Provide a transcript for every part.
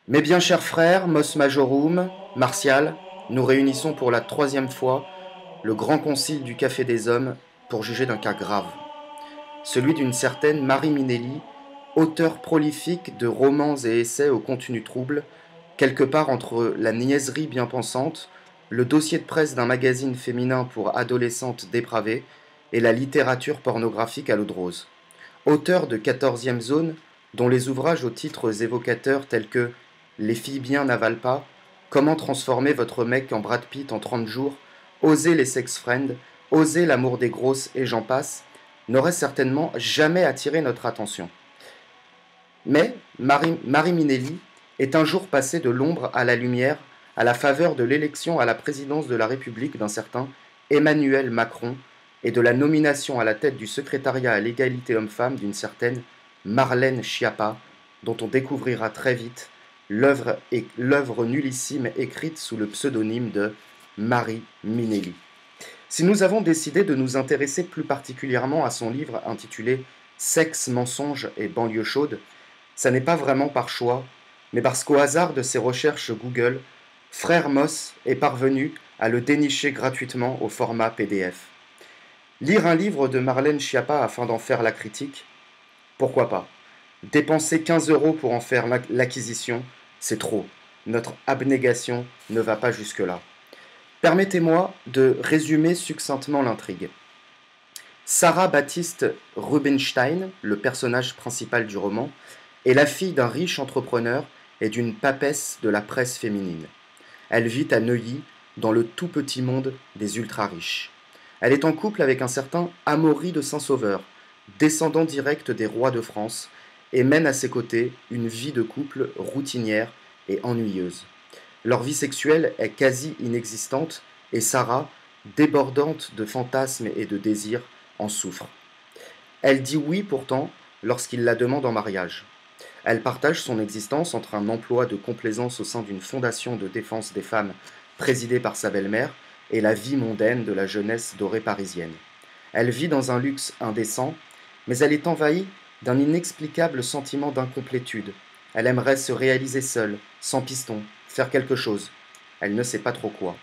Mes bien chers frères, Mos Majorum, Martial, nous réunissons pour la troisième fois le grand concile du Café des Hommes pour juger d'un cas grave, celui d'une certaine Marie Minelli, auteure prolifique de romans et essais au contenu trouble, quelque part entre la niaiserie bien pensante, le dossier de presse d'un magazine féminin pour adolescentes dépravées et la littérature pornographique à l'eau de rose. Auteur de 14e zone, dont les ouvrages aux titres évocateurs tels que Les filles bien n'avalent pas, Comment transformer votre mec en Brad Pitt en 30 jours, Oser les sex friends, Oser l'amour des grosses et j'en passe, n'auraient certainement jamais attiré notre attention. Mais Marie Minelli est un jour passée de l'ombre à la lumière à la faveur de l'élection à la présidence de la République d'un certain Emmanuel Macron et de la nomination à la tête du secrétariat à l'égalité homme-femme d'une certaine Marlène Schiappa, dont on découvrira très vite l'œuvre nullissime écrite sous le pseudonyme de Marie Minelli. Si nous avons décidé de nous intéresser plus particulièrement à son livre intitulé Sexe, mensonges et banlieue chaude, ça n'est pas vraiment par choix, mais parce qu'au hasard de ses recherches Google, Frère Moss est parvenu à le dénicher gratuitement au format PDF. Lire un livre de Marlène Schiappa afin d'en faire la critique, pourquoi pas? Dépenser 15 € pour en faire l'acquisition, c'est trop. Notre abnégation ne va pas jusque-là. Permettez-moi de résumer succinctement l'intrigue. Sarah Baptiste Rubinstein, le personnage principal du roman, est la fille d'un riche entrepreneur et d'une papesse de la presse féminine. Elle vit à Neuilly, dans le tout petit monde des ultra-riches. Elle est en couple avec un certain Amaury de Saint-Sauveur, descendant direct des rois de France, et mène à ses côtés une vie de couple routinière et ennuyeuse. Leur vie sexuelle est quasi inexistante et Sarah, débordante de fantasmes et de désirs, en souffre. Elle dit oui pourtant lorsqu'il la demande en mariage. Elle partage son existence entre un emploi de complaisance au sein d'une fondation de défense des femmes présidée par sa belle-mère et la vie mondaine de la jeunesse dorée parisienne. Elle vit dans un luxe indécent, mais elle est envahie d'un inexplicable sentiment d'incomplétude. Elle aimerait se réaliser seule, sans piston, faire quelque chose. Elle ne sait pas trop quoi.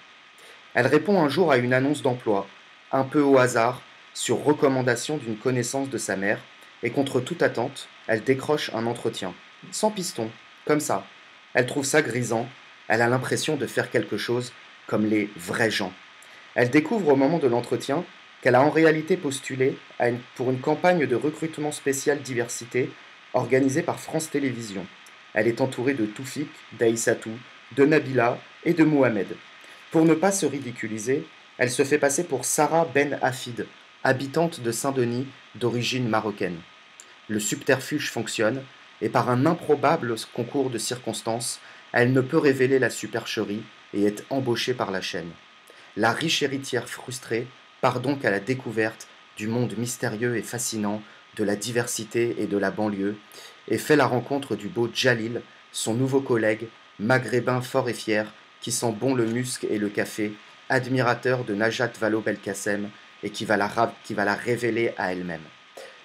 Elle répond un jour à une annonce d'emploi, un peu au hasard, sur recommandation d'une connaissance de sa mère, et contre toute attente, elle décroche un entretien. Sans piston, comme ça. Elle trouve ça grisant, elle a l'impression de faire quelque chose comme les vrais gens. Elle découvre au moment de l'entretien qu'elle a en réalité postulé pour une campagne de recrutement spécial diversité organisée par France Télévisions. Elle est entourée de Toufik, d'Aïssatou, de Nabila et de Mohamed. Pour ne pas se ridiculiser, elle se fait passer pour Sarah Ben Hafid, habitante de Saint-Denis d'origine marocaine. Le subterfuge fonctionne, et par un improbable concours de circonstances, elle ne peut révéler la supercherie et est embauchée par la chaîne. La riche héritière frustrée part donc à la découverte du monde mystérieux et fascinant de la diversité et de la banlieue, et fait la rencontre du beau Djalil, son nouveau collègue, maghrébin fort et fier, qui sent bon le musc et le café, admirateur de Najat Vallaud-Belkacem, et qui va la révéler à elle-même.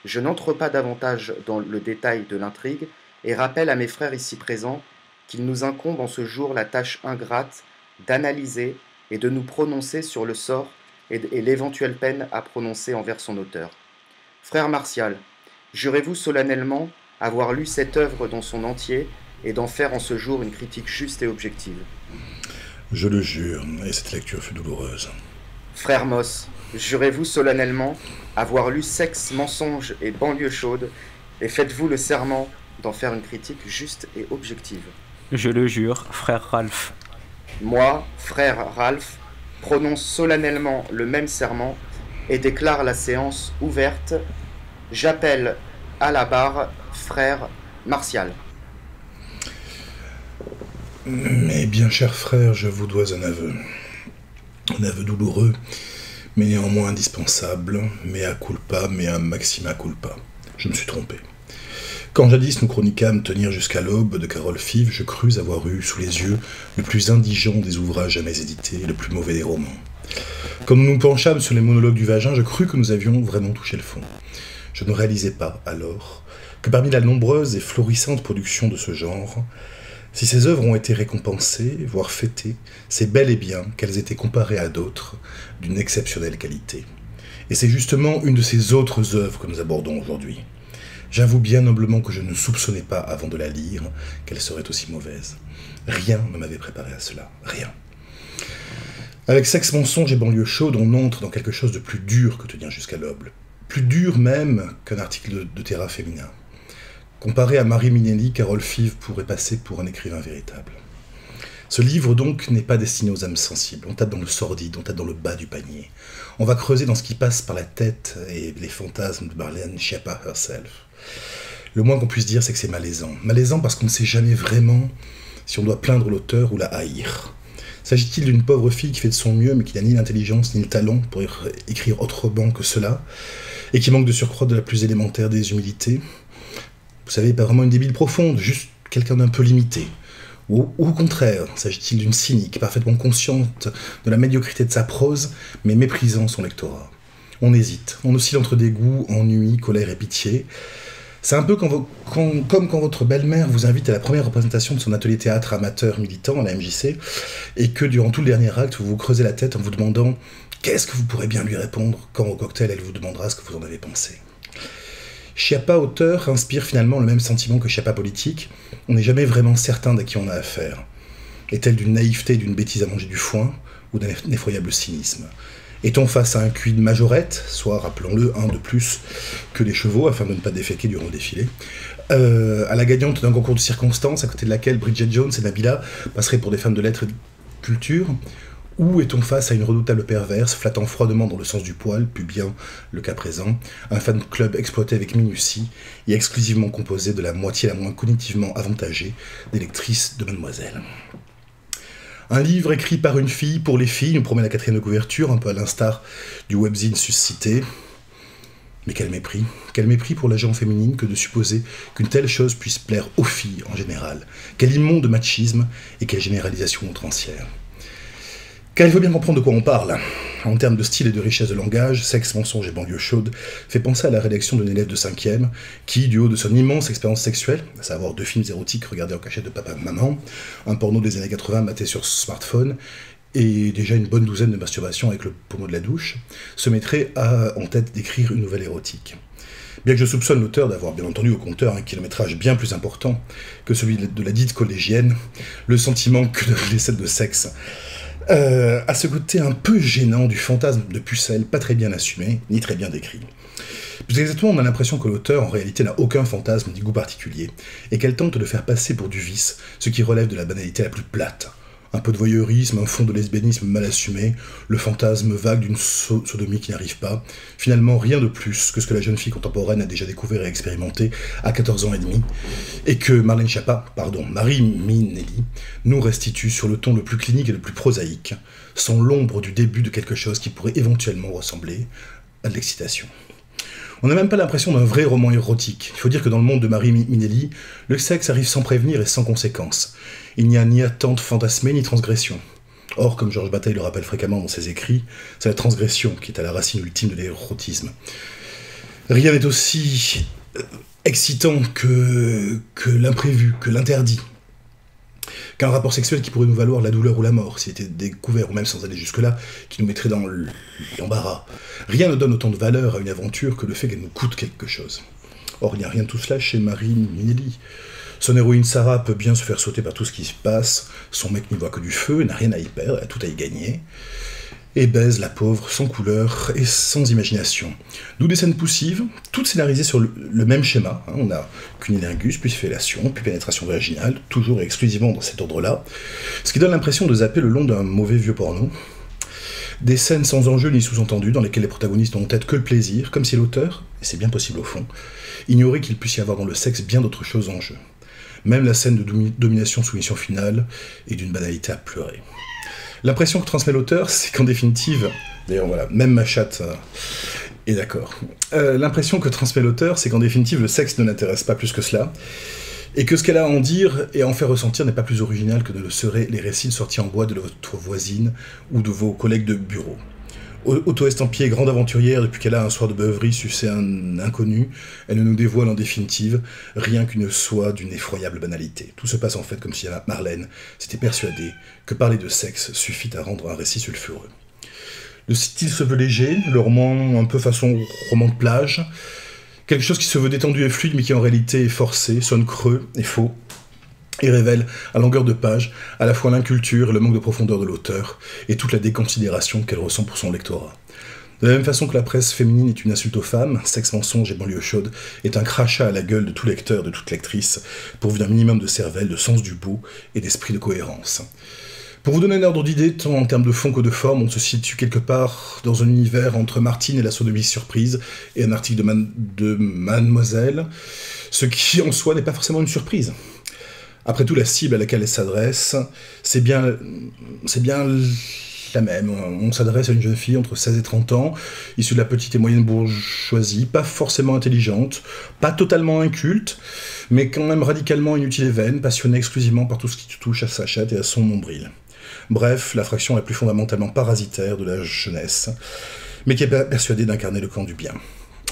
Je n'entre pas davantage dans le détail de l'intrigue, et rappelle à mes frères ici présents qu'il nous incombe en ce jour la tâche ingrate d'analyser et de nous prononcer sur le sort et l'éventuelle peine à prononcer envers son auteur. Frère Martial, jurez-vous solennellement avoir lu cette œuvre dans son entier et d'en faire en ce jour une critique juste et objective? Je le jure, et cette lecture fut douloureuse. Frère Moss, jurez-vous solennellement avoir lu Sexe, mensonges et banlieue chaude et faites-vous le serment d'en faire une critique juste et objective? Je le jure, frère Ralph. Moi, frère Ralph, prononce solennellement le même serment et déclare la séance ouverte. J'appelle à la barre frère Martial. Mes bien chers frères, je vous dois un aveu. Un aveu douloureux, mais néanmoins indispensable, mea culpa, mea maxima culpa. Je me suis trompé. Quand jadis nous chroniquâmes Tenir jusqu'à l'aube de Carole Five, je crus avoir eu sous les yeux le plus indigent des ouvrages jamais édités et le plus mauvais des romans. Quand nous nous penchâmes sur les monologues du vagin, je crus que nous avions vraiment touché le fond. Je ne réalisais pas, alors, que parmi la nombreuse et florissante production de ce genre, Si ces œuvres ont été récompensées, voire fêtées, c'est bel et bien qu'elles étaient comparées à d'autres d'une exceptionnelle qualité. Et c'est justement une de ces autres œuvres que nous abordons aujourd'hui. J'avoue bien noblement que je ne soupçonnais pas, avant de la lire, qu'elle serait aussi mauvaise. Rien ne m'avait préparé à cela, rien. Avec Sexe, mensonge et banlieue chaude, on entre dans quelque chose de plus dur que tenir jusqu'à l'aube. Plus dur même qu'un article de Terra féminin. Comparé à Marie Minelli, Carole Five pourrait passer pour un écrivain véritable. Ce livre donc n'est pas destiné aux âmes sensibles. On tape dans le sordide, on tape dans le bas du panier. On va creuser dans ce qui passe par la tête et les fantasmes de Marlène Schiappa herself. Le moins qu'on puisse dire, c'est que c'est malaisant. Malaisant parce qu'on ne sait jamais vraiment si on doit plaindre l'auteur ou la haïr. S'agit-il d'une pauvre fille qui fait de son mieux mais qui n'a ni l'intelligence ni le talent pour écrire autrement que cela et qui manque de surcroît de la plus élémentaire des humilités? Vous savez, pas vraiment une débile profonde, juste quelqu'un d'un peu limité. Ou au contraire, s'agit-il d'une cynique, parfaitement consciente de la médiocrité de sa prose, mais méprisant son lectorat? On hésite, on oscille entre dégoût, ennui, colère et pitié. C'est un peu comme quand votre belle-mère vous invite à la première représentation de son atelier théâtre amateur militant à la MJC, et que durant tout le dernier acte, vous vous creusez la tête en vous demandant qu'est-ce que vous pourrez bien lui répondre quand au cocktail elle vous demandera ce que vous en avez pensé. Schiappa auteur inspire finalement le même sentiment que Schiappa politique. On n'est jamais vraiment certain d'à qui on a affaire. Est-elle d'une naïveté et d'une bêtise à manger du foin, ou d'un effroyable cynisme? Est-on face à un QI de majorette, soit, rappelons-le, un de plus que les chevaux, afin de ne pas déféquer durant le défilé, à la gagnante d'un concours de circonstances, à côté de laquelle Bridget Jones et Nabila passeraient pour des femmes de lettres et de culture? Ou est-on face à une redoutable perverse, flattant froidement dans le sens du poil, puis bien le cas présent, un fan club exploité avec minutie et exclusivement composé de la moitié la moins cognitivement avantagée des lectrices de Mademoiselle? Un livre écrit par une fille, pour les filles, nous promet la 4e de couverture, un peu à l'instar du webzine suscité. Mais quel mépris pour la genre féminine que de supposer qu'une telle chose puisse plaire aux filles en général. Quel immonde machisme et quelle généralisation outrancière. Car il faut bien comprendre de quoi on parle. En termes de style et de richesse de langage, Sexe, mensonge et banlieue chaude fait penser à la rédaction d'une élève de 5e qui, du haut de son immense expérience sexuelle, à savoir 2 films érotiques regardés en cachette de papa et maman, un porno des années 80 maté sur smartphone, et déjà une bonne douzaine de masturbations avec le pommeau de la douche, se mettrait en tête d'écrire une nouvelle érotique. Bien que je soupçonne l'auteur d'avoir bien entendu au compteur un kilométrage bien plus important que celui de la dite collégienne, le sentiment que les scènes de sexe à ce côté un peu gênant du fantasme de pucelle, pas très bien assumé, ni très bien décrit. Plus exactement, on a l'impression que l'auteur, en réalité, n'a aucun fantasme ni goût particulier, et qu'elle tente de faire passer pour du vice, ce qui relève de la banalité la plus plate. Un peu de voyeurisme, un fond de lesbianisme mal assumé, le fantasme vague d'une sodomie qui n'arrive pas, finalement rien de plus que ce que la jeune fille contemporaine a déjà découvert et expérimenté à 14 ans et demi, et que Marie Minelli, nous restitue sur le ton le plus clinique et le plus prosaïque, sans l'ombre du début de quelque chose qui pourrait éventuellement ressembler à de l'excitation. On n'a même pas l'impression d'un vrai roman érotique. Il faut dire que dans le monde de Marie Minelli, le sexe arrive sans prévenir et sans conséquence. Il n'y a ni attente fantasmée ni transgression. Or, comme Georges Bataille le rappelle fréquemment dans ses écrits, c'est la transgression qui est à la racine ultime de l'érotisme. Rien n'est aussi excitant que l'imprévu, que l'interdit, qu'un rapport sexuel qui pourrait nous valoir la douleur ou la mort, s'il était découvert, ou même sans aller jusque-là, qui nous mettrait dans l'embarras. Rien ne donne autant de valeur à une aventure que le fait qu'elle nous coûte quelque chose. Or, il n'y a rien de tout cela chez Marie Minelli. Son héroïne Sarah peut bien se faire sauter par tout ce qui se passe, son mec n'y voit que du feu, n'a rien à y perdre, elle a tout à y gagner, et baise la pauvre, sans couleur et sans imagination. D'où des scènes poussives, toutes scénarisées sur le même schéma. On a cunilingus, puis fellation, puis pénétration vaginale, toujours et exclusivement dans cet ordre-là, ce qui donne l'impression de zapper le long d'un mauvais vieux porno. Des scènes sans enjeu ni sous-entendu, dans lesquelles les protagonistes n'ont en tête que le plaisir, comme si l'auteur, et c'est bien possible au fond, ignorait qu'il puisse y avoir dans le sexe bien d'autres choses en jeu. Même la scène de domination-soumission finale est d'une banalité à pleurer. L'impression que transmet l'auteur, c'est qu'en définitive, d'ailleurs voilà, même ma chatte est d'accord. L'impression que transmet l'auteur, c'est qu'en définitive, le sexe ne l'intéresse pas plus que cela, et que ce qu'elle a à en dire et à en faire ressentir n'est pas plus original que ne le seraient les récits sortis en bois de votre voisine ou de vos collègues de bureau. Auto-estampillée grande aventurière depuis qu'elle a un soir de beuverie sucé un inconnu, elle ne nous dévoile en définitive rien qu'une soie d'une effroyable banalité. Tout se passe en fait comme si Marlène s'était persuadée que parler de sexe suffit à rendre un récit sulfureux. Le style se veut léger, le roman un peu façon roman de plage, quelque chose qui se veut détendu et fluide mais qui en réalité est forcé, sonne creux et faux, et révèle, à longueur de page, à la fois l'inculture et le manque de profondeur de l'auteur, et toute la déconsidération qu'elle ressent pour son lectorat. De la même façon que la presse féminine est une insulte aux femmes, Sexe, mensonge et banlieue chaude est un crachat à la gueule de tout lecteur, de toute lectrice, pourvu d'un minimum de cervelle, de sens du beau et d'esprit de cohérence. Pour vous donner un ordre d'idée, tant en termes de fond que de forme, on se situe quelque part dans un univers entre Martine et la sodomie surprise, et un article de Mademoiselle, ce qui en soi n'est pas forcément une surprise. Après tout, la cible à laquelle elle s'adresse, c'est bien la même. On s'adresse à une jeune fille entre 16 et 30 ans, issue de la petite et moyenne bourgeoisie, pas forcément intelligente, pas totalement inculte, mais quand même radicalement inutile et vaine, passionnée exclusivement par tout ce qui touche à sa chatte et à son nombril. Bref, la fraction la plus fondamentalement parasitaire de la jeunesse, mais qui est persuadée d'incarner le camp du bien.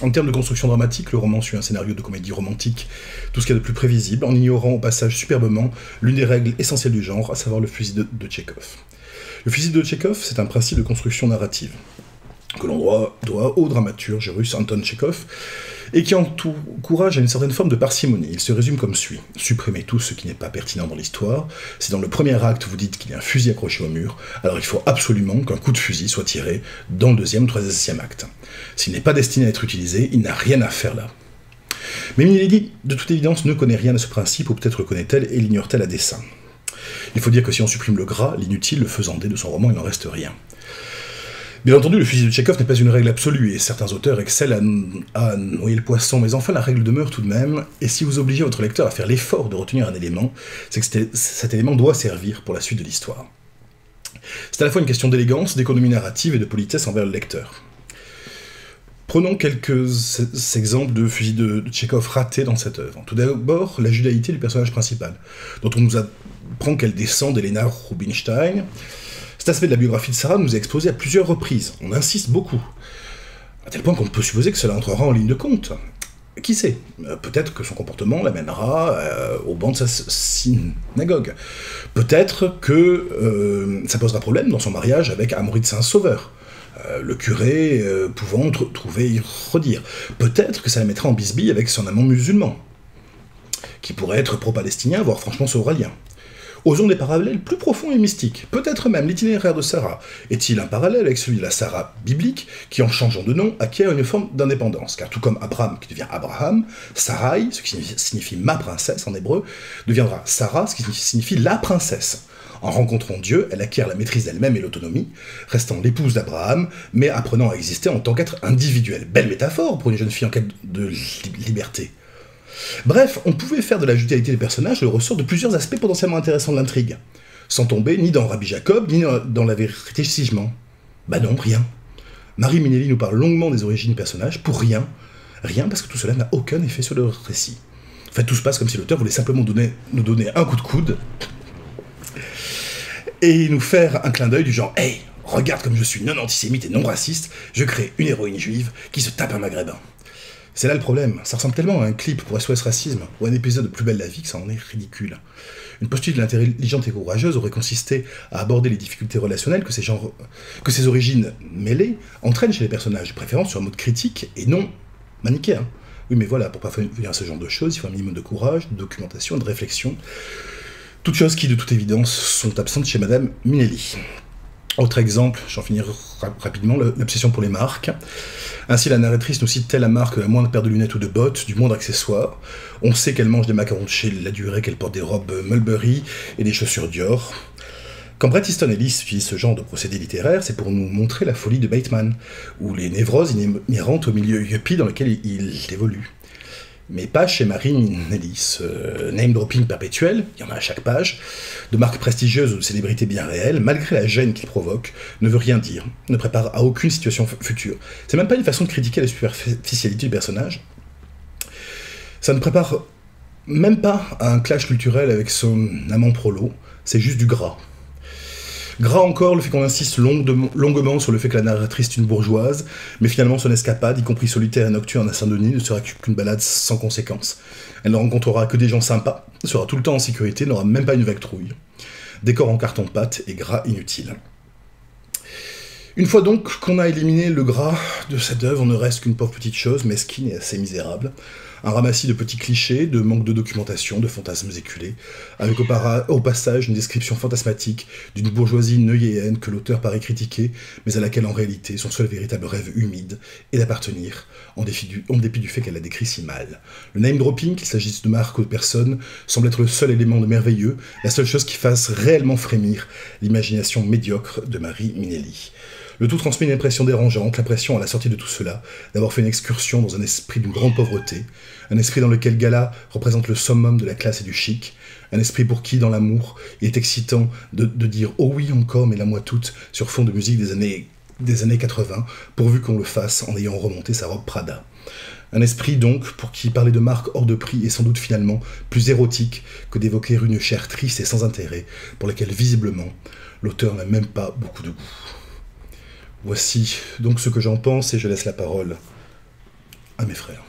En termes de construction dramatique, le roman suit un scénario de comédie romantique, tout ce qu'il y a de plus prévisible, en ignorant au passage superbement l'une des règles essentielles du genre, à savoir le fusil de Tchekhov. Le fusil de Tchekhov, c'est un principe de construction narrative, que l'on doit au dramaturge russe Anton Tchekhov, et qui encourage à une certaine forme de parcimonie. Il se résume comme suit. Supprimez tout ce qui n'est pas pertinent dans l'histoire. Si dans le premier acte vous dites qu'il y a un fusil accroché au mur, alors il faut absolument qu'un coup de fusil soit tiré dans le deuxième, troisième acte. S'il n'est pas destiné à être utilisé, il n'a rien à faire là. Mais Milady, de toute évidence, ne connaît rien à ce principe, ou peut-être le connaît-elle et l'ignore-t-elle à dessein. Il faut dire que si on supprime le gras, l'inutile, le faisandé de son roman, il n'en reste rien. Bien entendu, le fusil de Tchekhov n'est pas une règle absolue, et certains auteurs excellent à noyer le poisson, mais enfin la règle demeure tout de même, et si vous obligez votre lecteur à faire l'effort de retenir un élément, c'est que cet élément doit servir pour la suite de l'histoire. C'est à la fois une question d'élégance, d'économie narrative et de politesse envers le lecteur. Prenons quelques exemples de fusils de Tchekhov ratés dans cette œuvre. Tout d'abord, la judaïté du personnage principal, dont on nous apprend qu'elle descend d'Elena Rubinstein. Cet aspect de la biographie de Sarah nous est exposé à plusieurs reprises. On insiste beaucoup, à tel point qu'on peut supposer que cela entrera en ligne de compte. Qui sait? Peut-être que son comportement l'amènera au banc de sa synagogue. Peut-être que ça posera problème dans son mariage avec Amaury de Saint-Sauveur. Le curé pouvant trouver y redire. Peut-être que ça la mettra en bisbille avec son amant musulman, qui pourrait être pro-palestinien, voire franchement sauralien. Osons des parallèles plus profonds et mystiques. Peut-être même l'itinéraire de Sarah est-il un parallèle avec celui de la Sarah biblique, qui en changeant de nom acquiert une forme d'indépendance, car tout comme Abraham qui devient Abraham, Sarai, ce qui signifie ma princesse en hébreu, deviendra Sarah, ce qui signifie la princesse. En rencontrant Dieu, elle acquiert la maîtrise d'elle-même et l'autonomie, restant l'épouse d'Abraham, mais apprenant à exister en tant qu'être individuel. Belle métaphore pour une jeune fille en quête de liberté. Bref, on pouvait faire de la judaïté des personnages le ressort de plusieurs aspects potentiellement intéressants de l'intrigue, sans tomber ni dans Rabbi Jacob, ni dans la vérité sigement. Bah non, rien. Marie Minnelli nous parle longuement des origines des personnages, pour rien. Rien parce que tout cela n'a aucun effet sur le récit. En fait, tout se passe comme si l'auteur voulait simplement nous donner un coup de coude, et nous faire un clin d'œil du genre « Hey, regarde comme je suis non antisémite et non raciste, je crée une héroïne juive qui se tape un maghrébin. » C'est là le problème, ça ressemble tellement à un clip pour SOS Racisme ou un épisode de Plus belle la vie que ça en est ridicule. Une posture de l'intelligente et courageuse aurait consisté à aborder les difficultés relationnelles que ces origines mêlées entraînent chez les personnages, de préférence sur un mode critique et non manichéen. Oui mais voilà, pour parvenir à ce genre de choses, il faut un minimum de courage, de documentation et de réflexion. Toutes choses qui, de toute évidence, sont absentes chez Madame Minnelli. Autre exemple, j'en finirai rapidement, l'obsession pour les marques. Ainsi, la narratrice nous cite-t-elle la marque de la moindre paire de lunettes ou de bottes, du moindre accessoire. On sait qu'elle mange des macarons de chez La Durée, qu'elle porte des robes Mulberry et des chaussures Dior. Quand Bret Easton Ellis utilise ce genre de procédé littéraire, c'est pour nous montrer la folie de Bateman, ou les névroses inhérentes au milieu yuppie dans lequel il évolue. Mais pas chez Marie Minnelli. Ce name-dropping perpétuel, il y en a à chaque page, de marques prestigieuses ou de célébrités bien réelles, malgré la gêne qu'il provoque, ne veut rien dire, ne prépare à aucune situation future. C'est même pas une façon de critiquer la superficialité du personnage. Ça ne prépare même pas à un clash culturel avec son amant prolo, c'est juste du gras. Gras encore le fait qu'on insiste longuement sur le fait que la narratrice est une bourgeoise, mais finalement son escapade, y compris solitaire et nocturne à Saint-Denis, ne sera qu'une balade sans conséquence. Elle ne rencontrera que des gens sympas, sera tout le temps en sécurité, n'aura même pas une vague trouille. Décor en carton-pâte et gras inutile. Une fois donc qu'on a éliminé le gras de cette œuvre, on ne reste qu'une pauvre petite chose, mesquine et assez misérable. Un ramassis de petits clichés, de manque de documentation, de fantasmes éculés, avec au passage une description fantasmatique d'une bourgeoisie neuilléenne que l'auteur paraît critiquer, mais à laquelle en réalité son seul véritable rêve humide est d'appartenir, en dépit du fait qu'elle la décrit si mal. Le name-dropping, qu'il s'agisse de marque ou de personne, semble être le seul élément de merveilleux, la seule chose qui fasse réellement frémir l'imagination médiocre de Marie Minelli. Le tout transmet une impression dérangeante, l'impression à la sortie de tout cela d'avoir fait une excursion dans un esprit d'une grande pauvreté, un esprit dans lequel Gala représente le summum de la classe et du chic, un esprit pour qui, dans l'amour, il est excitant de dire « Oh oui, encore, mais la moi toute » sur fond de musique des années 80, pourvu qu'on le fasse en ayant remonté sa robe Prada. Un esprit donc pour qui parler de marque hors de prix est sans doute finalement plus érotique que d'évoquer une chair triste et sans intérêt, pour laquelle visiblement l'auteur n'a même pas beaucoup de goût. Voici donc ce que j'en pense et je laisse la parole à mes frères.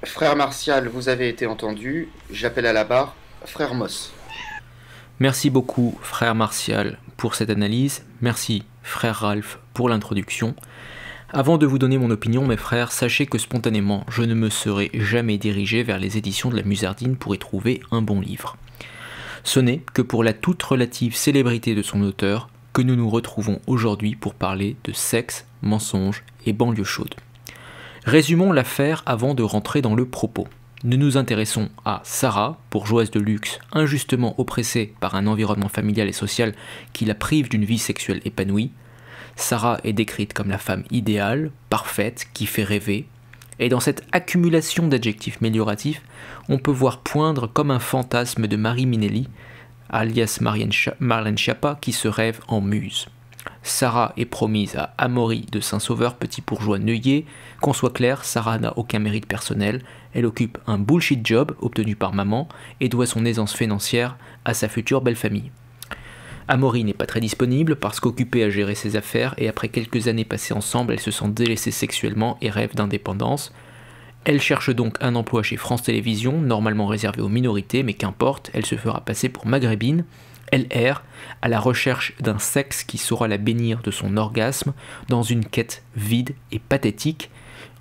Frère Martial, vous avez été entendu. J'appelle à la barre Frère Moss. Merci beaucoup, frère Martial, pour cette analyse. Merci, frère Ralph, pour l'introduction. Avant de vous donner mon opinion, mes frères, sachez que spontanément, je ne me serais jamais dirigé vers les éditions de la Musardine pour y trouver un bon livre. Ce n'est que pour la toute relative célébrité de son auteur que nous nous retrouvons aujourd'hui pour parler de sexe, mensonge et banlieue chaude. Résumons l'affaire avant de rentrer dans le propos. Nous nous intéressons à Sarah, bourgeoise de luxe, injustement oppressée par un environnement familial et social qui la prive d'une vie sexuelle épanouie. Sarah est décrite comme la femme idéale, parfaite, qui fait rêver. Et dans cette accumulation d'adjectifs mélioratifs, on peut voir poindre comme un fantasme de Marie Minelli, alias Marlène Schiappa, qui se rêve en muse. Sarah est promise à Amaury de Saint-Sauveur, petit bourgeois neuillé. Qu'on soit clair, Sarah n'a aucun mérite personnel. Elle occupe un bullshit job obtenu par maman et doit son aisance financière à sa future belle famille. Amaury n'est pas très disponible parce qu'occupée à gérer ses affaires et après quelques années passées ensemble, elle se sent délaissée sexuellement et rêve d'indépendance. Elle cherche donc un emploi chez France Télévisions, normalement réservé aux minorités, mais qu'importe, elle se fera passer pour maghrébine. Elle erre à la recherche d'un sexe qui saura la bénir de son orgasme dans une quête vide et pathétique.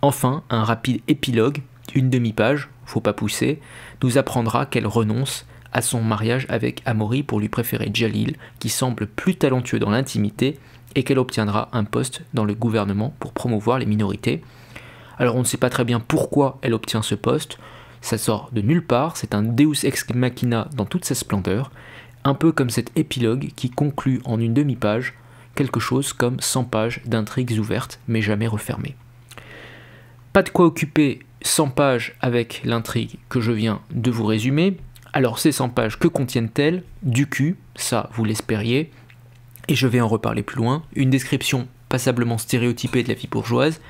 Enfin, un rapide épilogue, une demi-page, faut pas pousser, nous apprendra qu'elle renonce à son mariage avec Amaury pour lui préférer Jalil, qui semble plus talentueux dans l'intimité, et qu'elle obtiendra un poste dans le gouvernement pour promouvoir les minorités. Alors on ne sait pas très bien pourquoi elle obtient ce poste, ça sort de nulle part, c'est un Deus ex machina dans toute sa splendeur, un peu comme cet épilogue qui conclut en une demi-page quelque chose comme 100 pages d'intrigues ouvertes mais jamais refermées. Pas de quoi occuper 100 pages avec l'intrigue que je viens de vous résumer. Alors ces 100 pages, que contiennent-elles? Du cul, ça vous l'espériez, et je vais en reparler plus loin, une description passablement stéréotypée de la vie bourgeoise,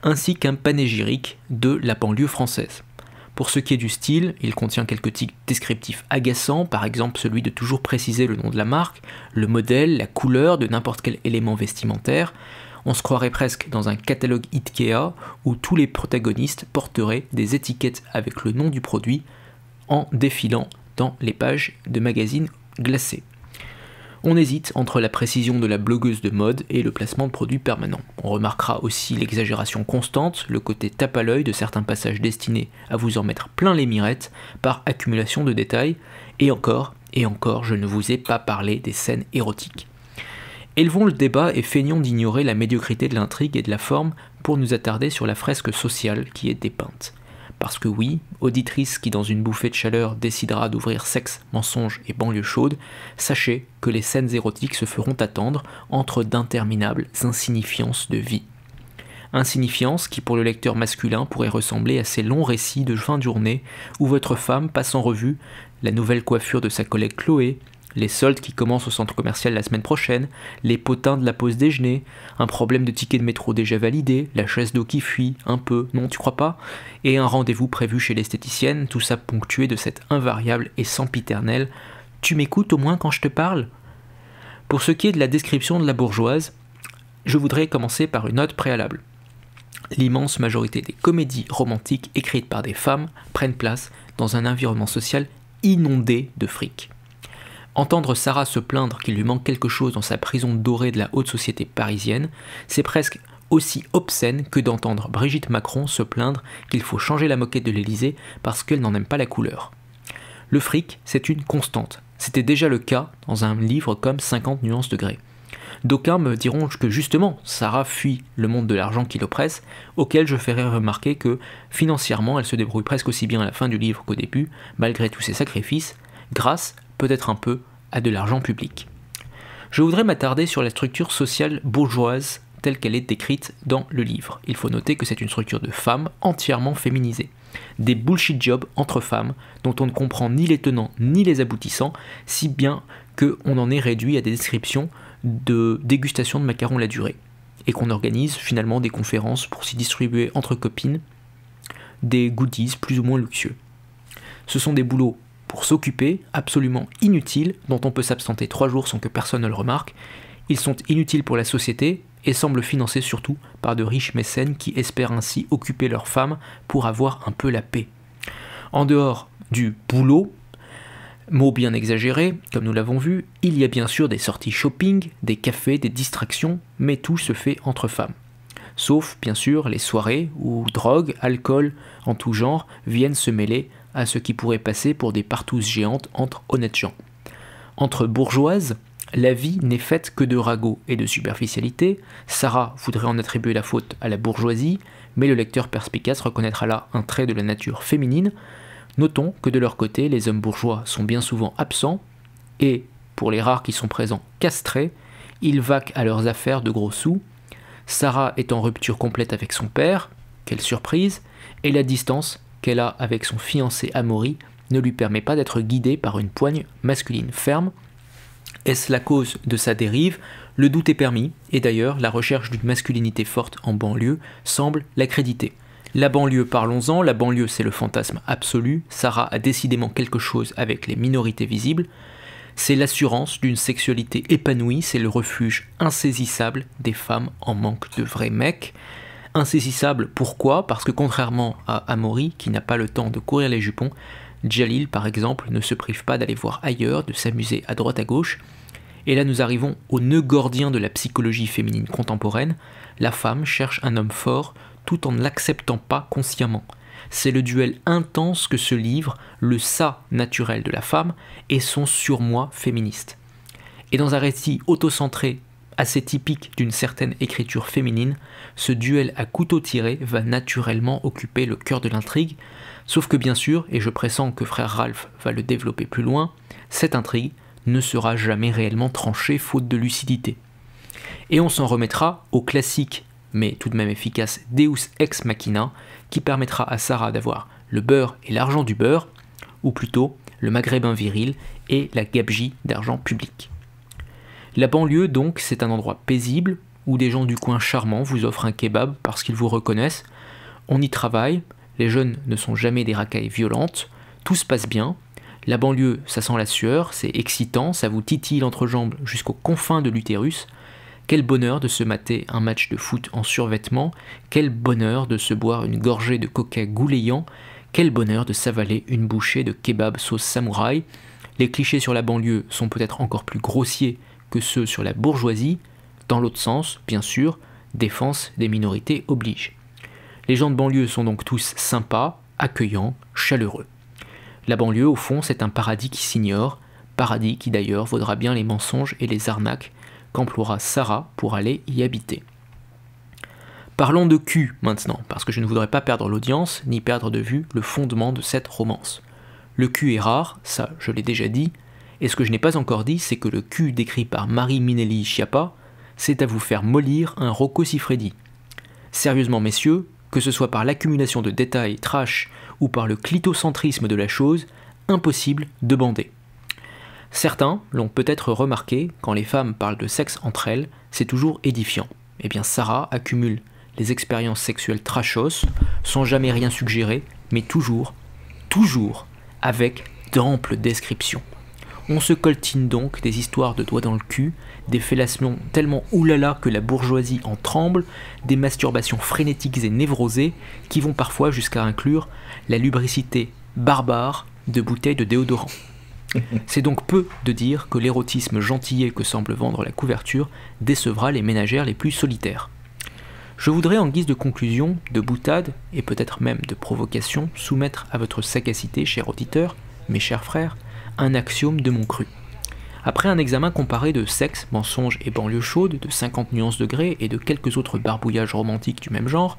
ainsi qu'un panégyrique de la banlieue française. Pour ce qui est du style, il contient quelques tics descriptifs agaçants, par exemple celui de toujours préciser le nom de la marque, le modèle, la couleur de n'importe quel élément vestimentaire. On se croirait presque dans un catalogue Ikea où tous les protagonistes porteraient des étiquettes avec le nom du produit en défilant dans les pages de magazines glacés. On hésite entre la précision de la blogueuse de mode et le placement de produits permanents. On remarquera aussi l'exagération constante, le côté tape à l'œil de certains passages destinés à vous en mettre plein les mirettes par accumulation de détails, et encore, je ne vous ai pas parlé des scènes érotiques. Élevons le débat et feignons d'ignorer la médiocrité de l'intrigue et de la forme pour nous attarder sur la fresque sociale qui est dépeinte. Parce que oui, auditrice qui dans une bouffée de chaleur décidera d'ouvrir sexe, mensonge et banlieue chaude, sachez que les scènes érotiques se feront attendre entre d'interminables insignifiances de vie. Insignifiances qui pour le lecteur masculin pourraient ressembler à ces longs récits de fin de journée où votre femme passe en revue la nouvelle coiffure de sa collègue Chloé, les soldes qui commencent au centre commercial la semaine prochaine, les potins de la pause déjeuner, un problème de ticket de métro déjà validé, la chaise d'eau qui fuit, un peu, non tu crois pas, et un rendez-vous prévu chez l'esthéticienne, tout ça ponctué de cette invariable et sempiternelle « Tu m'écoutes au moins quand je te parle ?» Pour ce qui est de la description de la bourgeoise, je voudrais commencer par une note préalable. L'immense majorité des comédies romantiques écrites par des femmes prennent place dans un environnement social inondé de fric. Entendre Sarah se plaindre qu'il lui manque quelque chose dans sa prison dorée de la haute société parisienne, c'est presque aussi obscène que d'entendre Brigitte Macron se plaindre qu'il faut changer la moquette de l'Élysée parce qu'elle n'en aime pas la couleur. Le fric, c'est une constante. C'était déjà le cas dans un livre comme 50 nuances de Grey. D'aucuns me diront que justement, Sarah fuit le monde de l'argent qui l'oppresse, auquel je ferai remarquer que financièrement, elle se débrouille presque aussi bien à la fin du livre qu'au début, malgré tous ses sacrifices, grâce peut-être un peu à de l'argent public. Je voudrais m'attarder sur la structure sociale bourgeoise telle qu'elle est décrite dans le livre. Il faut noter que c'est une structure de femmes entièrement féminisée. Des bullshit jobs entre femmes dont on ne comprend ni les tenants ni les aboutissants, si bien qu'on en est réduit à des descriptions de dégustation de macarons la durée, et qu'on organise finalement des conférences pour s'y distribuer entre copines des goodies plus ou moins luxueux. Ce sont des boulots pour s'occuper, absolument inutiles, dont on peut s'absenter 3 jours sans que personne ne le remarque. Ils sont inutiles pour la société et semblent financés surtout par de riches mécènes qui espèrent ainsi occuper leurs femmes pour avoir un peu la paix. En dehors du boulot, mot bien exagéré, comme nous l'avons vu, il y a bien sûr des sorties shopping, des cafés, des distractions, mais tout se fait entre femmes. Sauf, bien sûr, les soirées où drogue, alcool en tout genre viennent se mêler à ce qui pourrait passer pour des partouzes géantes entre honnêtes gens. Entre bourgeoises, la vie n'est faite que de ragots et de superficialité. Sarah voudrait en attribuer la faute à la bourgeoisie, mais le lecteur perspicace reconnaîtra là un trait de la nature féminine. Notons que de leur côté, les hommes bourgeois sont bien souvent absents, et, pour les rares qui sont présents, castrés, ils vaquent à leurs affaires de gros sous. Sarah est en rupture complète avec son père, quelle surprise, et la distance qu'elle a avec son fiancé Amaury ne lui permet pas d'être guidée par une poigne masculine ferme. Est-ce la cause de sa dérive? Le doute est permis, et d'ailleurs la recherche d'une masculinité forte en banlieue semble l'accréditer. La banlieue, parlons-en, la banlieue c'est le fantasme absolu, Sarah a décidément quelque chose avec les minorités visibles, c'est l'assurance d'une sexualité épanouie, c'est le refuge insaisissable des femmes en manque de vrais mecs. Insaisissable, pourquoi? Parce que contrairement à Amaury, qui n'a pas le temps de courir les jupons, Djalil, par exemple, ne se prive pas d'aller voir ailleurs, de s'amuser à droite à gauche. Et là nous arrivons au nœud gordien de la psychologie féminine contemporaine. La femme cherche un homme fort tout en ne l'acceptant pas consciemment. C'est le duel intense que se livre le ça naturel de la femme et son surmoi féministe. Et dans un récit autocentré assez typique d'une certaine écriture féminine, ce duel à couteau tiré va naturellement occuper le cœur de l'intrigue, sauf que bien sûr, et je pressens que frère Ralph va le développer plus loin, cette intrigue ne sera jamais réellement tranchée faute de lucidité. Et on s'en remettra au classique, mais tout de même efficace Deus ex machina, qui permettra à Sarah d'avoir le beurre et l'argent du beurre, ou plutôt le maghrébin viril et la gabegie d'argent public. La banlieue donc, c'est un endroit paisible, où des gens du coin charmants vous offrent un kebab parce qu'ils vous reconnaissent, on y travaille, les jeunes ne sont jamais des racailles violentes, tout se passe bien. La banlieue, ça sent la sueur, c'est excitant, ça vous titille l'entrejambe jusqu'aux confins de l'utérus. Quel bonheur de se mater un match de foot en survêtement, quel bonheur de se boire une gorgée de coca goulayant, quel bonheur de s'avaler une bouchée de kebab sauce samouraï. Les clichés sur la banlieue sont peut-être encore plus grossiers que ceux sur la bourgeoisie. Dans l'autre sens, bien sûr, défense des minorités oblige. Les gens de banlieue sont donc tous sympas, accueillants, chaleureux. La banlieue, au fond, c'est un paradis qui s'ignore, paradis qui d'ailleurs vaudra bien les mensonges et les arnaques qu'emploiera Sarah pour aller y habiter. Parlons de cul maintenant, parce que je ne voudrais pas perdre l'audience, ni perdre de vue le fondement de cette romance. Le cul est rare, ça je l'ai déjà dit, et ce que je n'ai pas encore dit, c'est que le cul décrit par Marie Minelli Schiappa, c'est à vous faire mollir un Rocco Siffredi. Sérieusement messieurs, que ce soit par l'accumulation de détails trash ou par le clitocentrisme de la chose, impossible de bander. Certains l'ont peut-être remarqué, quand les femmes parlent de sexe entre elles, c'est toujours édifiant. Eh bien Sarah accumule les expériences sexuelles trashos, sans jamais rien suggérer, mais toujours, avec d'amples descriptions. On se coltine donc des histoires de doigts dans le cul, des fellations tellement oulala que la bourgeoisie en tremble, des masturbations frénétiques et névrosées qui vont parfois jusqu'à inclure la lubricité barbare de bouteilles de déodorant. C'est donc peu de dire que l'érotisme gentillet que semble vendre la couverture décevra les ménagères les plus solitaires. Je voudrais en guise de conclusion, de boutade, et peut-être même de provocation, soumettre à votre sagacité, cher auditeur, mes chers frères, un axiome de mon cru. Après un examen comparé de sexe, mensonge et banlieue chaude, de 50 nuances degrés et de quelques autres barbouillages romantiques du même genre,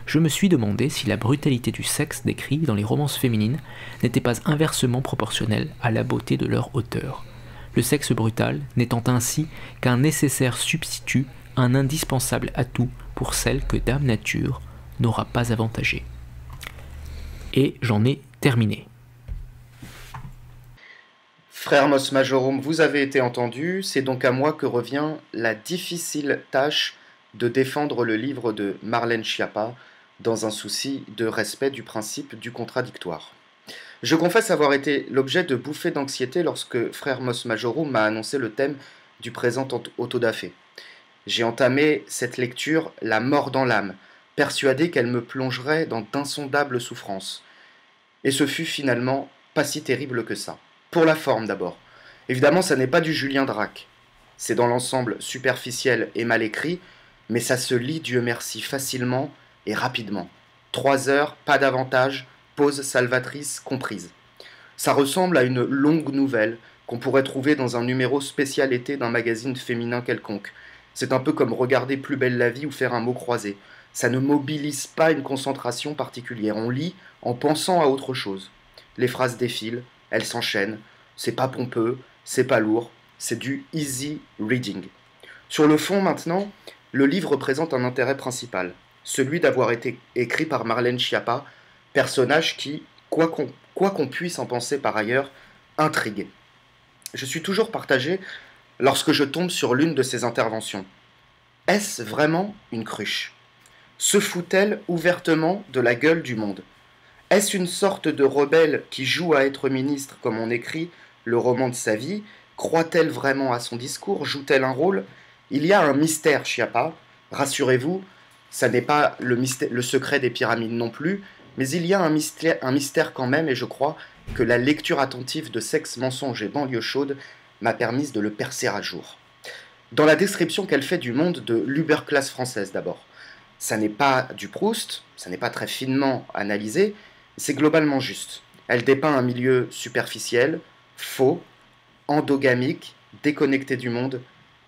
je me suis demandé si la brutalité du sexe décrit dans les romances féminines n'était pas inversement proportionnelle à la beauté de leur auteur. Le sexe brutal n'étant ainsi qu'un nécessaire substitut, un indispensable atout pour celle que Dame Nature n'aura pas avantagée. Et j'en ai terminé. Frère Mos Majorum, vous avez été entendu, c'est donc à moi que revient la difficile tâche de défendre le livre de Marlène Schiappa dans un souci de respect du principe du contradictoire. Je confesse avoir été l'objet de bouffées d'anxiété lorsque Frère Mos Majorum m'a annoncé le thème du présent autodafé. J'ai entamé cette lecture la mort dans l'âme, persuadé qu'elle me plongerait dans d'insondables souffrances. Et ce fut finalement pas si terrible que ça. Pour la forme d'abord. Évidemment, ça n'est pas du Julien Drac. C'est dans l'ensemble superficiel et mal écrit, mais ça se lit, Dieu merci, facilement et rapidement. 3 heures, pas davantage, pause salvatrice comprise. Ça ressemble à une longue nouvelle qu'on pourrait trouver dans un numéro spécial été d'un magazine féminin quelconque. C'est un peu comme regarder Plus belle la vie ou faire un mot croisé. Ça ne mobilise pas une concentration particulière. On lit en pensant à autre chose. Les phrases défilent, elles s'enchaînent, c'est pas pompeux, c'est pas lourd, c'est du easy reading. Sur le fond maintenant, le livre présente un intérêt principal, celui d'avoir été écrit par Marlène Schiappa, personnage qui, quoi qu'on puisse en penser par ailleurs, intrigue. Je suis toujours partagé lorsque je tombe sur l'une de ses interventions. Est-ce vraiment une cruche? Se fout-elle ouvertement de la gueule du monde? Est-ce une sorte de rebelle qui joue à être ministre comme on écrit le roman de sa vie? Croit-elle vraiment à son discours? Joue-t-elle un rôle? Il y a un mystère, Schiappa. Rassurez-vous, ça n'est pas le secret des pyramides non plus, mais il y a un mystère quand même, et je crois que la lecture attentive de Sexe, mensonge et banlieue chaude m'a permis de le percer à jour. Dans la description qu'elle fait du monde de l'uberclasse française d'abord, ça n'est pas du Proust, ça n'est pas très finement analysé, c'est globalement juste. Elle dépeint un milieu superficiel, faux, endogamique, déconnecté du monde,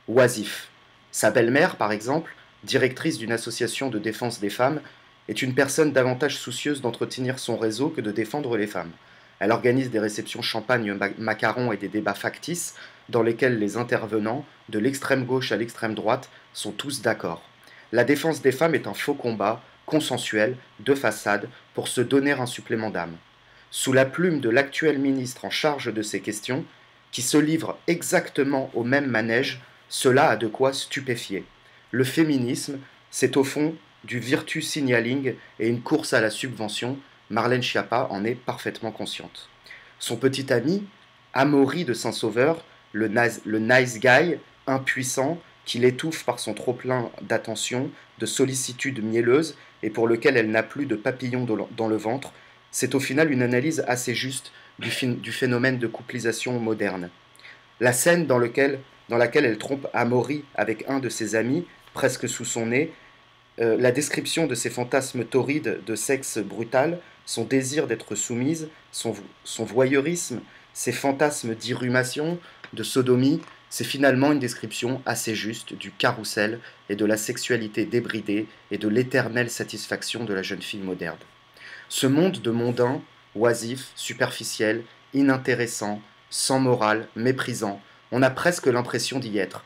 oisif. Sa belle-mère, par exemple, directrice d'une association de défense des femmes, est une personne davantage soucieuse d'entretenir son réseau que de défendre les femmes. Elle organise des réceptions champagne macarons et des débats factices dans lesquels les intervenants, de l'extrême gauche à l'extrême droite, sont tous d'accord. La défense des femmes est un faux combat, consensuel, de façade, pour se donner un supplément d'âme. Sous la plume de l'actuel ministre en charge de ces questions, qui se livre exactement au même manège, cela a de quoi stupéfier. Le féminisme, c'est au fond du virtue signaling et une course à la subvention. Marlène Schiappa en est parfaitement consciente. Son petit ami, Amaury de Saint-Sauveur, le nice guy, impuissant, qui l'étouffe par son trop-plein d'attention, de sollicitude mielleuse, et pour lequel elle n'a plus de papillons dans le ventre, c'est au final une analyse assez juste du phénomène de couplisation moderne. La scène dans laquelle elle trompe Amaury avec un de ses amis, presque sous son nez, la description de ses fantasmes torrides de sexe brutal, son désir d'être soumise, son voyeurisme, ses fantasmes d'irrumation, de sodomie, c'est finalement une description assez juste du carrousel et de la sexualité débridée et de l'éternelle satisfaction de la jeune fille moderne. Ce monde de mondains, oisif, superficiel, inintéressant, sans morale, méprisant, on a presque l'impression d'y être.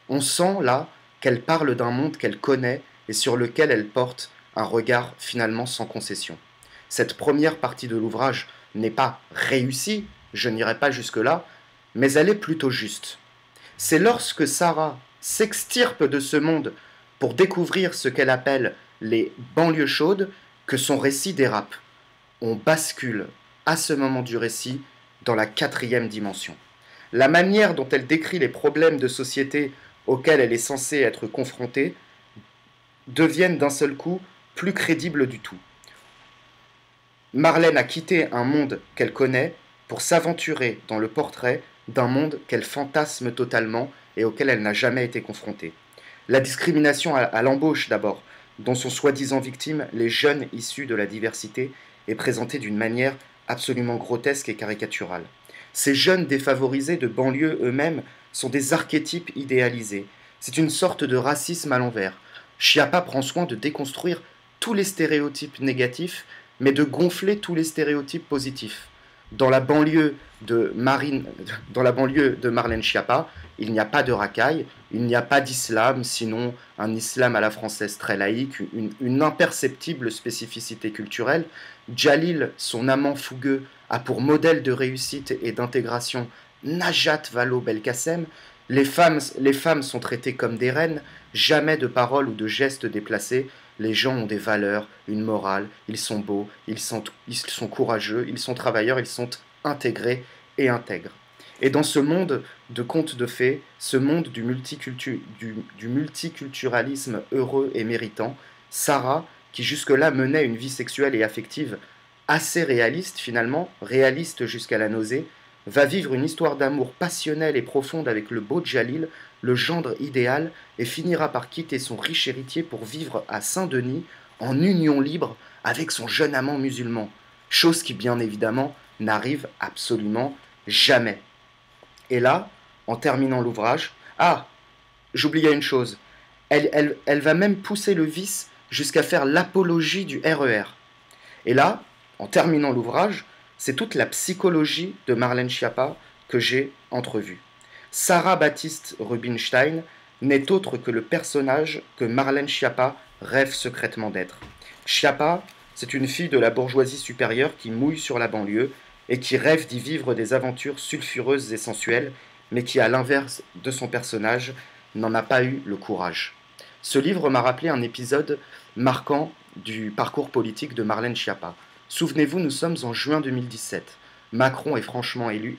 On sent là qu'elle parle d'un monde qu'elle connaît et sur lequel elle porte un regard finalement sans concession. Cette première partie de l'ouvrage n'est pas réussie, je n'irai pas jusque-là, mais elle est plutôt juste. C'est lorsque Sarah s'extirpe de ce monde pour découvrir ce qu'elle appelle les banlieues chaudes que son récit dérape. On bascule à ce moment du récit dans la 4e dimension. la manière dont elle décrit les problèmes de société auxquels elle est censée être confrontée deviennent d'un seul coup plus crédibles du tout. Marlène a quitté un monde qu'elle connaît pour s'aventurer dans le portrait d'un monde qu'elle fantasme totalement et auquel elle n'a jamais été confrontée. La discrimination à l'embauche d'abord, dont sont soi-disant victimes les jeunes issus de la diversité, est présentée d'une manière absolument grotesque et caricaturale. Ces jeunes défavorisés de banlieue eux-mêmes sont des archétypes idéalisés. C'est une sorte de racisme à l'envers. Schiappa prend soin de déconstruire tous les stéréotypes négatifs, mais de gonfler tous les stéréotypes positifs. Dans la banlieue de Marlène Schiappa, il n'y a pas de racailles, il n'y a pas d'islam, sinon un islam à la française très laïque, une imperceptible spécificité culturelle. Djalil, son amant fougueux, a pour modèle de réussite et d'intégration Najat Vallaud-Belkacem. Les femmes sont traitées comme des reines, jamais de paroles ou de gestes déplacés. Les gens ont des valeurs, une morale, ils sont beaux, ils sont courageux, ils sont travailleurs, ils sont intégrés et intègres. Et dans ce monde de contes de fées, ce monde du multiculturalisme heureux et méritant, Sarah, qui jusque-là menait une vie sexuelle et affective assez réaliste finalement, réaliste jusqu'à la nausée, va vivre une histoire d'amour passionnelle et profonde avec le beau Djalil, le gendre idéal, et finira par quitter son riche héritier pour vivre à Saint-Denis en union libre avec son jeune amant musulman, chose qui bien évidemment n'arrive absolument jamais. Et là, en terminant l'ouvrage, j'oubliais une chose, elle va même pousser le vice jusqu'à faire l'apologie du RER. Et là, en terminant l'ouvrage, c'est toute la psychologie de Marlène Schiappa que j'ai entrevue. Sarah Baptiste Rubinstein n'est autre que le personnage que Marlène Schiappa rêve secrètement d'être. Schiappa, c'est une fille de la bourgeoisie supérieure qui mouille sur la banlieue et qui rêve d'y vivre des aventures sulfureuses et sensuelles, mais qui, à l'inverse de son personnage, n'en a pas eu le courage. Ce livre m'a rappelé un épisode marquant du parcours politique de Marlène Schiappa. Souvenez-vous, nous sommes en juin 2017. Macron est fraîchement élu,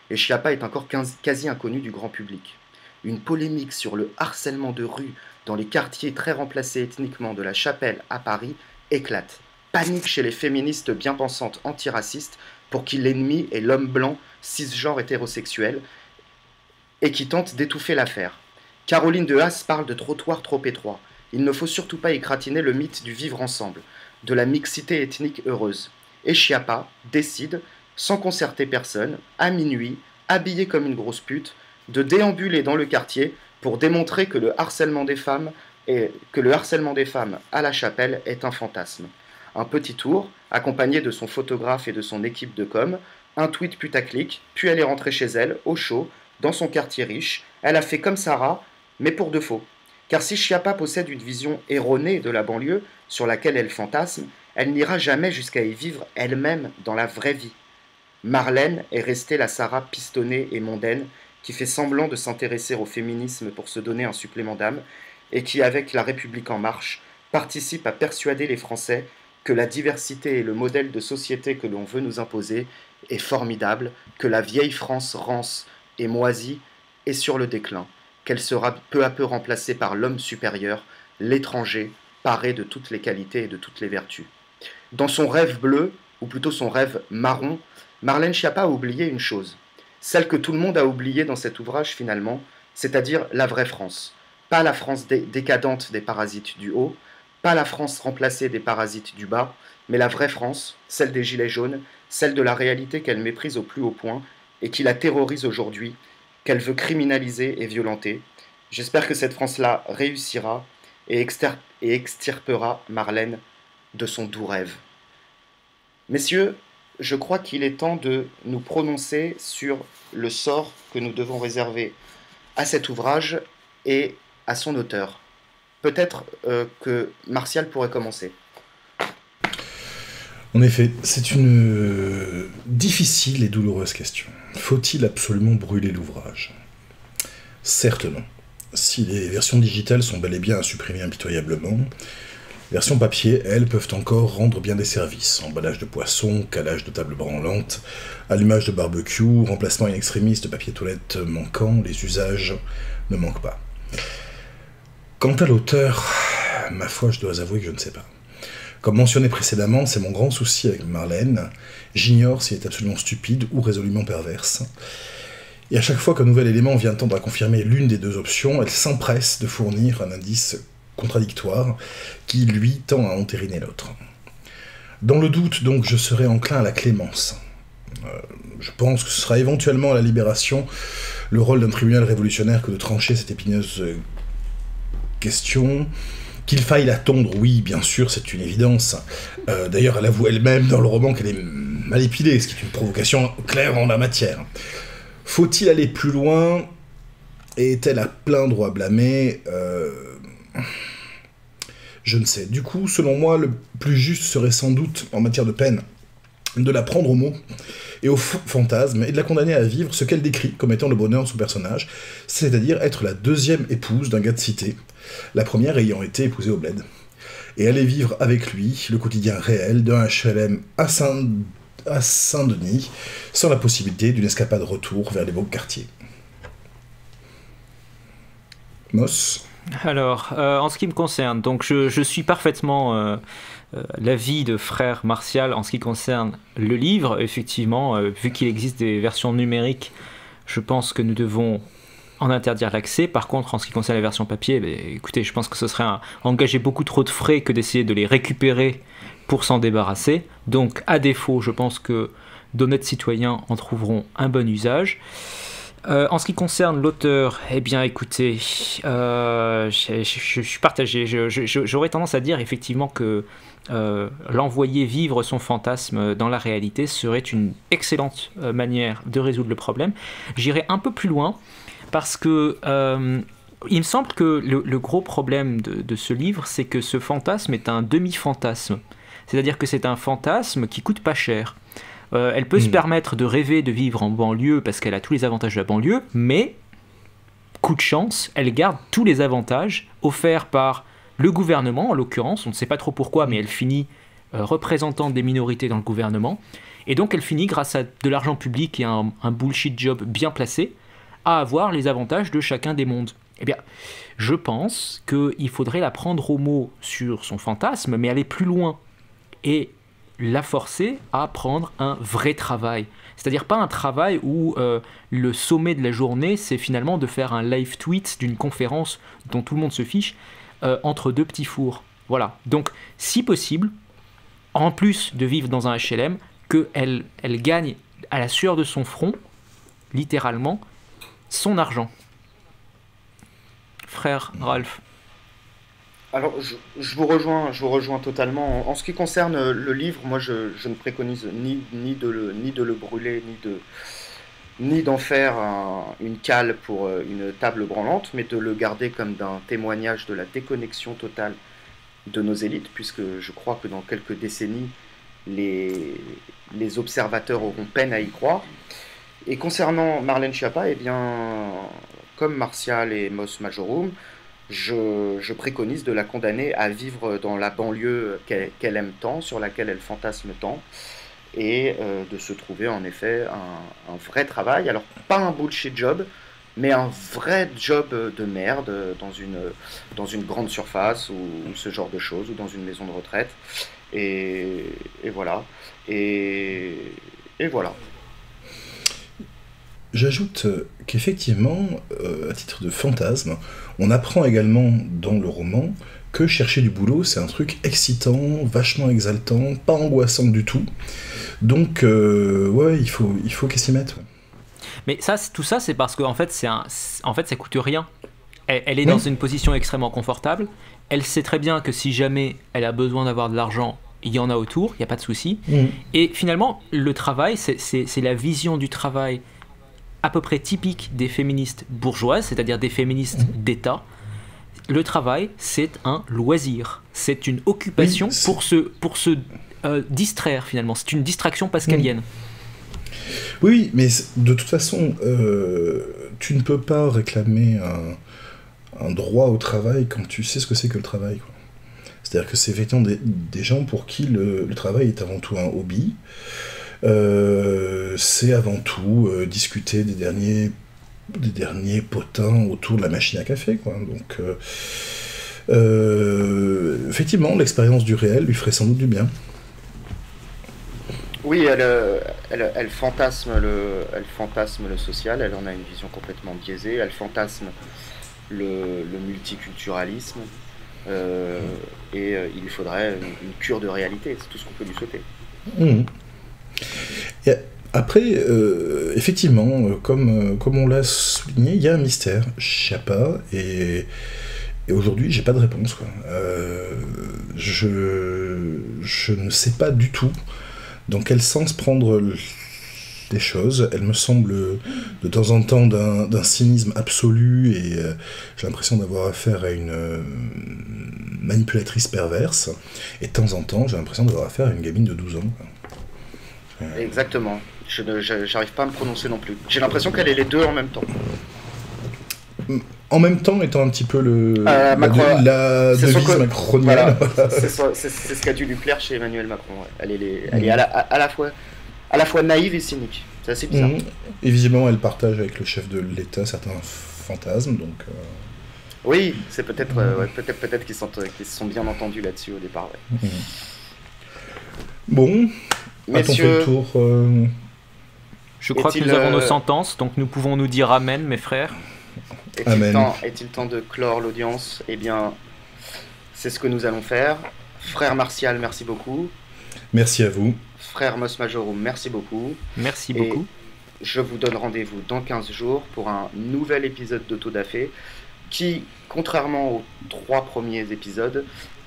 et Schiappa est encore quasi inconnu du grand public. Une polémique sur le harcèlement de rue dans les quartiers très remplacés ethniquement de la Chapelle à Paris éclate. Panique chez les féministes bien pensantes antiracistes pour qui l'ennemi est l'homme blanc cisgenre hétérosexuel et qui tente d'étouffer l'affaire. Caroline de Haas parle de trottoirs trop étroits. Il ne faut surtout pas écratiner le mythe du vivre ensemble, de la mixité ethnique heureuse. Et Schiappa décide, sans concerter personne, à minuit, habillé comme une grosse pute, de déambuler dans le quartier pour démontrer que le harcèlement des femmes à la Chapelle est un fantasme. Un petit tour, accompagné de son photographe et de son équipe de com, un tweet putaclic, puis elle est rentrée chez elle, au chaud, dans son quartier riche. Elle a fait comme Sarah, mais pour de faux. Car si Schiappa possède une vision erronée de la banlieue, sur laquelle elle fantasme, elle n'ira jamais jusqu'à y vivre elle-même dans la vraie vie. Marlène est restée la Sarah pistonnée et mondaine, qui fait semblant de s'intéresser au féminisme pour se donner un supplément d'âme, et qui, avec La République en marche, participe à persuader les Français que la diversité et le modèle de société que l'on veut nous imposer est formidable, que la vieille France rance et moisie est sur le déclin, qu'elle sera peu à peu remplacée par l'homme supérieur, l'étranger, paré de toutes les qualités et de toutes les vertus. Dans son rêve bleu, ou plutôt son rêve marron, Marlène Schiappa a oublié une chose, celle que tout le monde a oubliée dans cet ouvrage finalement, c'est-à-dire la vraie France. Pas la France décadente des parasites du haut, pas la France remplacée des parasites du bas, mais la vraie France, celle des gilets jaunes, celle de la réalité qu'elle méprise au plus haut point et qui la terrorise aujourd'hui, qu'elle veut criminaliser et violenter. J'espère que cette France-là réussira et extirpera Marlène de son doux rêve. Messieurs, je crois qu'il est temps de nous prononcer sur le sort que nous devons réserver à cet ouvrage et à son auteur. Peut-être que Martial pourrait commencer. En effet, c'est une difficile et douloureuse question. Faut-il absolument brûler l'ouvrage ? Certes non. Si les versions digitales sont bel et bien à supprimer impitoyablement, Version papier, elles peuvent encore rendre bien des services. Emballage de poissons, calage de table branlante, allumage de barbecue, remplacement in extremis de papier toilette manquant, les usages ne manquent pas. Quant à l'auteur, ma foi, je dois avouer que je ne sais pas. Comme mentionné précédemment, c'est mon grand souci avec Marlène. J'ignore si elle est absolument stupide ou résolument perverse. Et à chaque fois qu'un nouvel élément vient tendre à confirmer l'une des deux options, elle s'empresse de fournir un indice contradictoire qui, lui, tend à entériner l'autre. Dans le doute, donc, je serai enclin à la clémence. Je pense que ce sera éventuellement à la Libération le rôle d'un tribunal révolutionnaire que de trancher cette épineuse question. Qu'il faille la tondre, oui, bien sûr, c'est une évidence. D'ailleurs, elle avoue elle-même dans le roman qu'elle est mal épilée, ce qui est une provocation claire en la matière. Faut-il aller plus loin? Et est-elle à plein droit blâmer? Je ne sais. Du coup, selon moi, le plus juste serait sans doute, en matière de peine, de la prendre au mot et au fantasme, et de la condamner à vivre ce qu'elle décrit comme étant le bonheur de son personnage, c'est-à-dire être la deuxième épouse d'un gars de cité, la première ayant été épousée au bled, et aller vivre avec lui le quotidien réel d'un HLM à Saint-Denis, sans la possibilité d'une escapade retour vers les beaux quartiers. Moss. Alors, en ce qui me concerne, donc je suis parfaitement l'avis de frère Martial en ce qui concerne le livre. Effectivement, vu qu'il existe des versions numériques, je pense que nous devons en interdire l'accès. Par contre, en ce qui concerne les versions papier, écoutez, je pense que ce serait engager beaucoup trop de frais que d'essayer de les récupérer pour s'en débarrasser. Donc, à défaut, je pense que d'honnêtes citoyens en trouveront un bon usage. En ce qui concerne l'auteur, eh bien écoutez, je suis partagé. J'aurais tendance à dire effectivement que l'envoyer vivre son fantasme dans la réalité serait une excellente manière de résoudre le problème. J'irai un peu plus loin parce que il me semble que le gros problème de ce livre, c'est que ce fantasme est un demi-fantasme. C'est-à-dire que c'est un fantasme qui coûte pas cher. Elle peut se permettre de rêver de vivre en banlieue parce qu'elle a tous les avantages de la banlieue, mais, coup de chance, elle garde tous les avantages offerts par le gouvernement, en l'occurrence, on ne sait pas trop pourquoi, mais elle finit représentante des minorités dans le gouvernement, et donc elle finit, grâce à de l'argent public et un bullshit job bien placé, à avoir les avantages de chacun des mondes. Eh bien, je pense qu'il faudrait la prendre au mot sur son fantasme, mais aller plus loin, et la forcer à prendre un vrai travail. C'est-à-dire pas un travail où le sommet de la journée, c'est finalement de faire un live tweet d'une conférence dont tout le monde se fiche entre deux petits fours. Voilà. Donc, si possible, en plus de vivre dans un HLM, qu'elle gagne à la sueur de son front, littéralement, son argent. Frère Ralph. Alors, je vous rejoins totalement. En ce qui concerne le livre, moi, je ne préconise ni de le brûler, ni d'en faire une cale pour une table branlante, mais de le garder comme d'un témoignage de la déconnexion totale de nos élites, puisque je crois que dans quelques décennies, les observateurs auront peine à y croire. Et concernant Marlène Schiappa, eh bien, comme Martial et Moss Majorum, je préconise de la condamner à vivre dans la banlieue qu'elle aime tant, sur laquelle elle fantasme tant, et de se trouver en effet un vrai travail. Alors, pas un bullshit job, mais un vrai job de merde dans une grande surface ou ce genre de choses, ou dans une maison de retraite. Et voilà. Et voilà. J'ajoute qu'effectivement, à titre de fantasme, on apprend également dans le roman que chercher du boulot, c'est un truc excitant, vachement exaltant, pas angoissant du tout. Donc, ouais, il faut qu'elle s'y mette. Ouais. Mais tout ça, c'est parce qu'en fait, en fait, ça coûte rien. Elle est dans une position extrêmement confortable. Elle sait très bien que si jamais elle a besoin d'avoir de l'argent, il y en a autour, il n'y a pas de souci. Et finalement, le travail, c'est la vision du travail à peu près typique des féministes bourgeoises, c'est-à-dire des féministes d'État. Le travail, c'est un loisir. C'est une occupation pour se distraire, finalement. C'est une distraction pascalienne. Oui, mais de toute façon, tu ne peux pas réclamer un droit au travail quand tu sais ce que c'est que le travail, quoi. C'est-à-dire que c'est effectivement des gens pour qui le travail est avant tout un hobby. C'est avant tout discuter des derniers potins autour de la machine à café, quoi. Donc, effectivement, l'expérience du réel lui ferait sans doute du bien. Oui, elle fantasme le social, elle en a une vision complètement biaisée, elle fantasme le multiculturalisme, et il lui faudrait une cure de réalité, c'est tout ce qu'on peut lui souhaiter. Mmh. Et après, effectivement, comme on l'a souligné, il y a un mystère, Chiappa, et aujourd'hui, j'ai pas de réponse, quoi. Je ne sais pas du tout dans quel sens prendre les choses. Elle me semble de temps en temps d'un cynisme absolu, et j'ai l'impression d'avoir affaire à une manipulatrice perverse, et de temps en temps, j'ai l'impression d'avoir affaire à une gamine de 12 ans, quoi. Exactement. J'arrive pas à me prononcer non plus. J'ai l'impression qu'elle est les deux en même temps. En même temps, étant un petit peu la devise macronienne. Voilà. C'est ce qui a dû lui plaire chez Emmanuel Macron. Ouais. Elle est à la fois naïve et cynique. C'est assez bizarre. Et visiblement, elle partage avec le chef de l'État certains fantasmes. Donc, oui, c'est peut-être peut-être qu'ils se sont bien entendus là-dessus au départ. Ouais. Bon, a-t-on fait le tour Je crois que nous avons nos sentences, donc nous pouvons nous dire amen, mes frères. Est-il temps de clore l'audience? Eh bien, c'est ce que nous allons faire. Frère Martial, merci beaucoup. Merci à vous. Frère Mos Majorum, merci beaucoup. Merci beaucoup. Je vous donne rendez-vous dans 15 jours pour un nouvel épisode d'Autodafé qui, contrairement aux 3 premiers épisodes,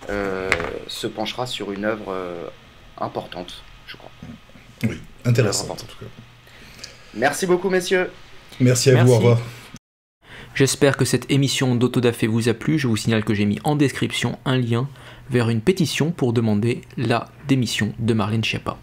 se penchera sur une œuvre importante, je crois. Oui, intéressante en tout cas. Merci beaucoup, messieurs. Merci à vous, au revoir. J'espère que cette émission d'Autodafé vous a plu. Je vous signale que j'ai mis en description un lien vers une pétition pour demander la démission de Marlène Schiappa.